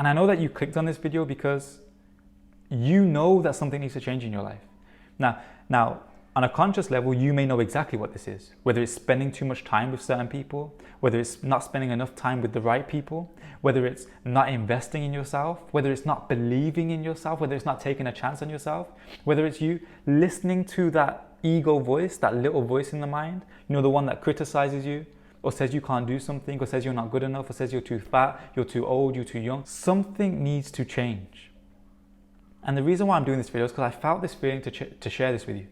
And I know that you clicked on this video because you know that something needs to change in your life. Now, on a conscious level, you may know exactly what this is, whether it's spending too much time with certain people, whether it's not spending enough time with the right people, whether it's not investing in yourself, whether it's not believing in yourself, whether it's not taking a chance on yourself, whether it's you listening to that ego voice, that little voice in the mind, the one that criticizes you or says you can't do something or says you're not good enough or says you're too fat, you're too old, you're too young. Something needs to change. And the reason why I'm doing this video is because I felt this feeling to share this with you.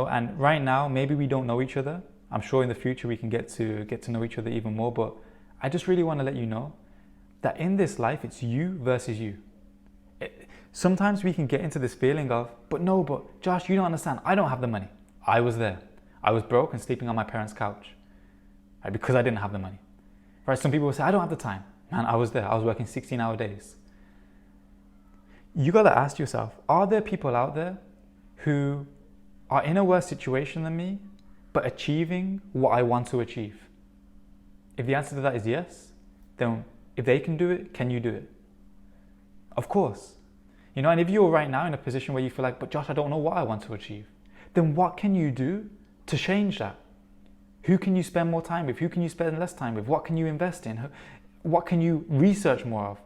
And right now, maybe we don't know each other. I'm sure in the future we can get to know each other even more, but I just really want to let you know that in this life, it's you versus you. Sometimes we can get into this feeling of, but Josh, you don't understand. I don't have the money. I was there. I was broke and sleeping on my parents' couch, right? Because I didn't have the money. Right? Some people will say, I don't have the time. Man, I was there. I was working 16-hour days. You got to ask yourself, are there people out there who are in a worse situation than me, but achieving what I want to achieve? If the answer to that is yes, then if they can do it, can you do it? Of course. And if you're right now in a position where you feel like, but Josh, I don't know what I want to achieve, then what can you do to change that? Who can you spend more time with? Who can you spend less time with? What can you invest in? What can you research more of?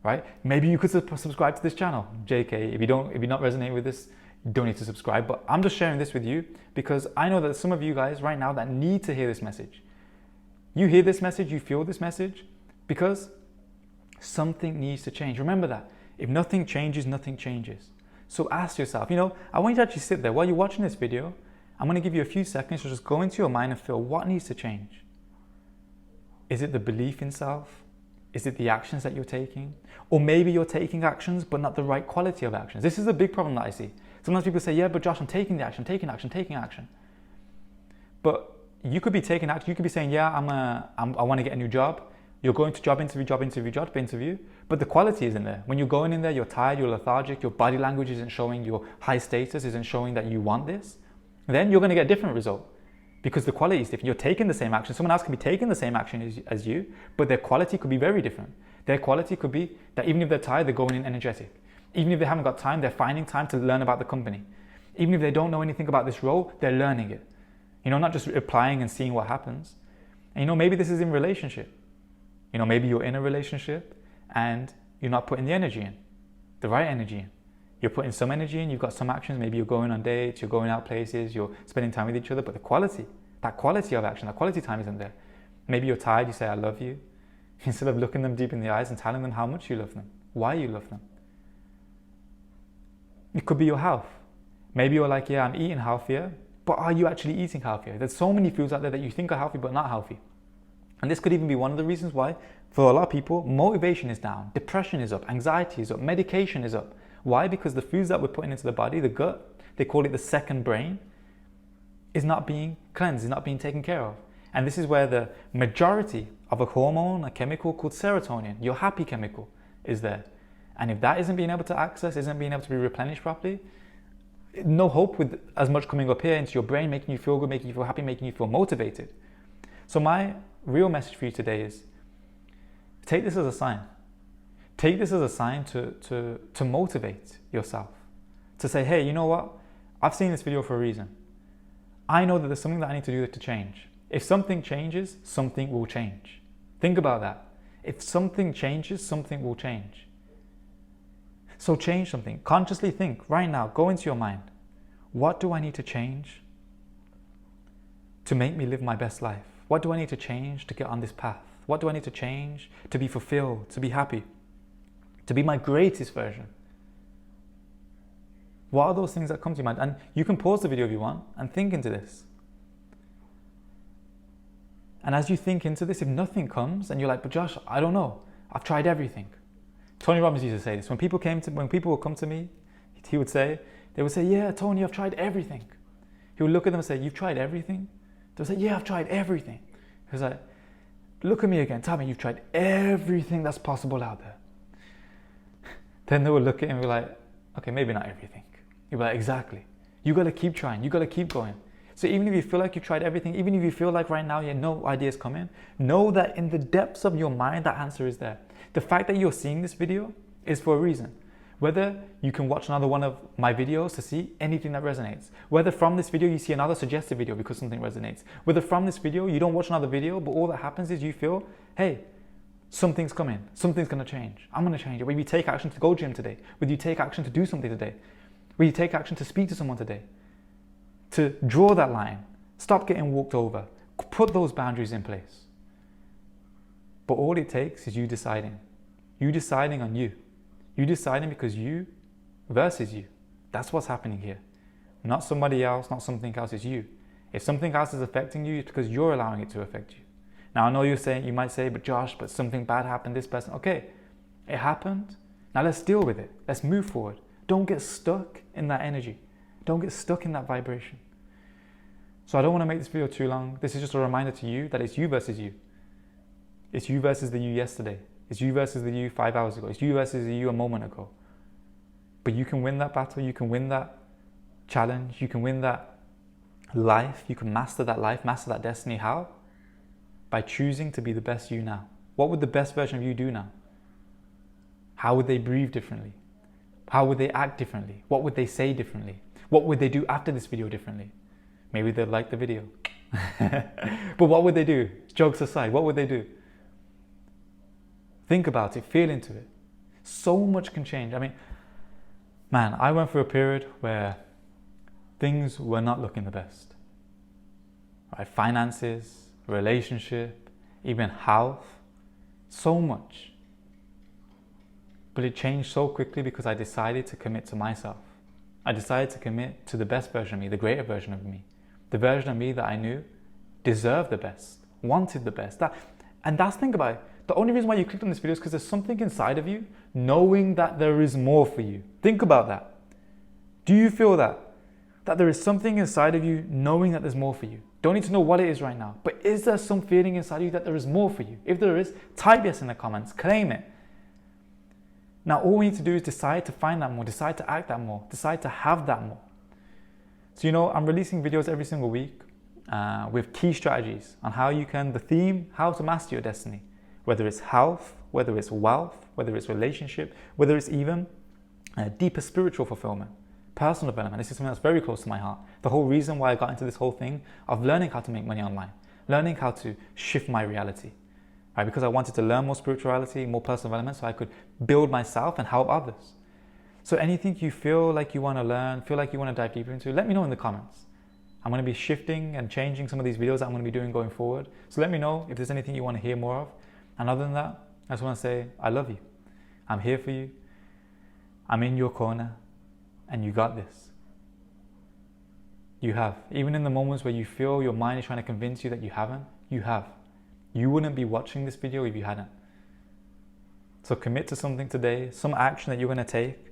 Right? Maybe you could subscribe to this channel. JK, if you're not resonating with this, you don't need to subscribe, but I'm just sharing this with you because I know that some of you guys right now that need to hear this message. You hear this message, you feel this message because something needs to change. Remember that. If nothing changes, nothing changes. So ask yourself, I want you to actually sit there while you're watching this video. I'm going to give you a few seconds to just go into your mind and feel what needs to change. Is it the belief in self? Is it the actions that you're taking? Or maybe you're taking actions, but not the right quality of actions. This is a big problem that I see. Sometimes people say, yeah, but Josh, I'm taking the action, taking action. But you could be taking action. You could be saying, yeah, I want to get a new job. You're going to job interview, but the quality isn't there. When you're going in there, you're tired, you're lethargic, your body language isn't showing, your high status isn't showing that you want this. Then you're going to get a different result because the quality is different. You're taking the same action. Someone else can be taking the same action as you, but their quality could be very different. Their quality could be that even if they're tired, they're going in energetic. Even if they haven't got time, they're finding time to learn about the company. Even if they don't know anything about this role, they're learning it. Not just applying and seeing what happens. And maybe this is in relationship. Maybe you're in a relationship and you're not putting the energy in, the right energy in. You're putting some energy in, you've got some actions, maybe you're going on dates, you're going out places, you're spending time with each other, but that quality of action, that quality time isn't there. Maybe you're tired, you say, I love you, instead of looking them deep in the eyes and telling them how much you love them, why you love them. It could be your health. Maybe you're like, yeah, I'm eating healthier, but are you actually eating healthier? There's so many foods out there that you think are healthy, but not healthy. And this could even be one of the reasons why, for a lot of people, motivation is down, depression is up, anxiety is up, medication is up. Why? Because the foods that we're putting into the body, the gut, they call it the second brain, is not being cleansed, is not being taken care of. And this is where the majority of a hormone, a chemical called serotonin, your happy chemical, is there. And if that isn't being able to access, isn't being able to be replenished properly, no hope with as much coming up here into your brain, making you feel good, making you feel happy, making you feel motivated. So my real message for you today is, take this as a sign. Take this as a sign to motivate yourself. To say, hey, you know what? I've seen this video for a reason. I know that there's something that I need to do to change. If something changes, something will change. Think about that. If something changes, something will change. So change something. Consciously think right now, go into your mind. What do I need to change to make me live my best life? What do I need to change to get on this path? What do I need to change to be fulfilled, to be happy, to be my greatest version? What are those things that come to your mind? And you can pause the video if you want and think into this. And as you think into this, if nothing comes and you're like, but Josh, I don't know. I've tried everything. Tony Robbins used to say this. When people would come to me, they would say, yeah, Tony, I've tried everything. He would look at them and say, you've tried everything? They would say, yeah, I've tried everything. He was like, look at me again. Tell me you've tried everything that's possible out there. Then they would look at him and be like, okay, maybe not everything. You'd be like, exactly. You got to keep trying. You got to keep going. So even if you feel like you tried everything, even if you feel like right now you have no ideas coming, know that in the depths of your mind, that answer is there. The fact that you're seeing this video is for a reason. Whether you can watch another one of my videos to see anything that resonates. Whether from this video you see another suggested video because something resonates. Whether from this video you don't watch another video, but all that happens is you feel, hey, something's coming, something's gonna change. I'm gonna change it. Whether you take action to go gym today, whether you take action to do something today, whether you take action to speak to someone today, to draw that line, stop getting walked over, put those boundaries in place. But all it takes is you deciding on you. You deciding because you versus you. That's what's happening here. Not somebody else, not something else, it's you. If something else is affecting you, it's because you're allowing it to affect you. Now I know you might say, but Josh, but something bad happened, this person. Okay, it happened. Now let's deal with it. Let's move forward. Don't get stuck in that energy. Don't get stuck in that vibration. So I don't want to make this video too long. This is just a reminder to you that it's you versus you. It's you versus the you yesterday. It's you versus the you 5 hours ago. It's you versus the you a moment ago. But you can win that battle. You can win that challenge. You can win that life. You can master that life, master that destiny. How? By choosing to be the best you now. What would the best version of you do now? How would they breathe differently? How would they act differently? What would they say differently? What would they do after this video differently? Maybe they'd like the video. But what would they do? Jokes aside, what would they do? Think about it, feel into it. So much can change. I mean, man, I went through a period where things were not looking the best. Right? Finances, relationship, even health, so much. But it changed so quickly because I decided to commit to myself. I decided to commit to the best version of me, the greater version of me. The version of me that I knew deserved the best, wanted the best. Think about it. The only reason why you clicked on this video is because there's something inside of you knowing that there is more for you. Think about that. Do you feel that? That there is something inside of you knowing that there's more for you. Don't need to know what it is right now, but is there some feeling inside of you that there is more for you? If there is, type yes in the comments, claim it. Now all we need to do is decide to find that more, decide to act that more, decide to have that more. So I'm releasing videos every single week with key strategies on how you can, the theme, how to master your destiny. Whether it's health, whether it's wealth, whether it's relationship, whether it's even deeper spiritual fulfillment, personal development. This is something that's very close to my heart. The whole reason why I got into this whole thing of learning how to make money online, learning how to shift my reality, right? Because I wanted to learn more spirituality, more personal development so I could build myself and help others. So anything you feel like you want to learn, feel like you want to dive deeper into, let me know in the comments. I'm going to be shifting and changing some of these videos that I'm going to be doing going forward. So let me know if there's anything you want to hear more of. And other than that, I just want to say, I love you. I'm here for you. I'm in your corner. And you got this. You have. Even in the moments where you feel your mind is trying to convince you that you haven't, you have. You wouldn't be watching this video if you hadn't. So commit to something today, some action that you're going to take,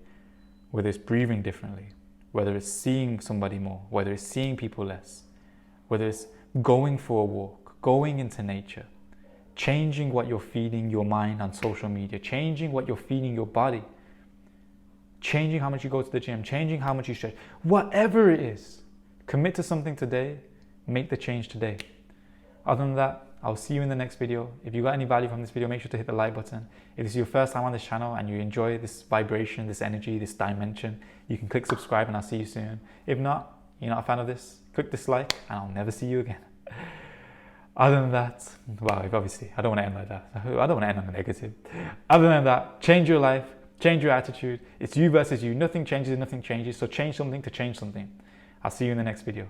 whether it's breathing differently, whether it's seeing somebody more, whether it's seeing people less, whether it's going for a walk, going into nature, changing what you're feeding your mind on social media, changing what you're feeding your body, changing how much you go to the gym, changing how much you stretch, whatever it is, commit to something today, make the change today. Other than that, I'll see you in the next video. If you got any value from this video, make sure to hit the like button. If this is your first time on this channel and you enjoy this vibration, this energy, this dimension, you can click subscribe and I'll see you soon. If not, you're not a fan of this, click dislike and I'll never see you again. Other than that, well, obviously, I don't want to end like that. I don't want to end on a negative. Other than that, change your life, change your attitude. It's you versus you. Nothing changes if nothing changes. So change something to change something. I'll see you in the next video.